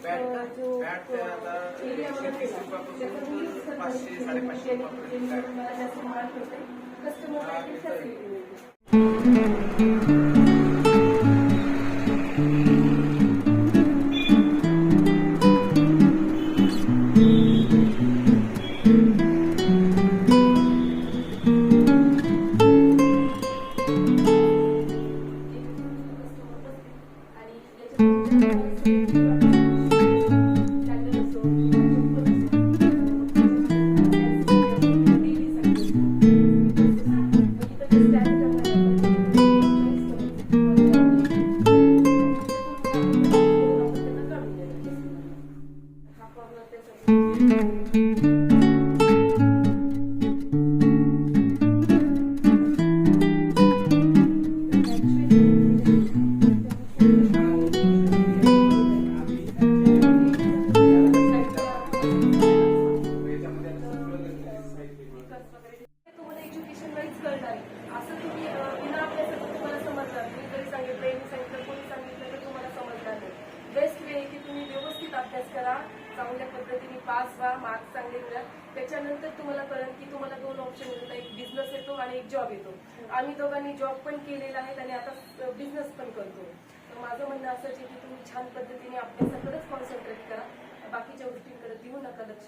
जो एरियामध्ये मला 500-550 जास्त मार्क होते कस्टमर फॅसिलिटी मिळते. असं तुम्ही बिना अभ्यासाचं तुम्हाला समजणार. मी जरी सांगितलं कोणी सांगितलं तर तुम्हाला समजणार नाही. बेस्ट वे की तुम्ही व्यवस्थित अभ्यास करा, चांगल्या पद्धतीने पास व्हा, मार्क्स चांगले मिळा. त्याच्यानंतर तुम्हाला कळेल की तुम्हाला 2 ऑप्शन येतात, एक बिझनेस येतो आणि एक जॉब येतो. आम्ही दोघांनी जॉब पण केलेला आहे आणि आता बिझनेस पण करतो. तर माझं म्हणणं असंच आहे की तुम्ही छान पद्धतीने अभ्यासाकडेच कॉन्सन्ट्रेट करा, बाकीच्या गोष्टींकडे देऊ नका लक्ष.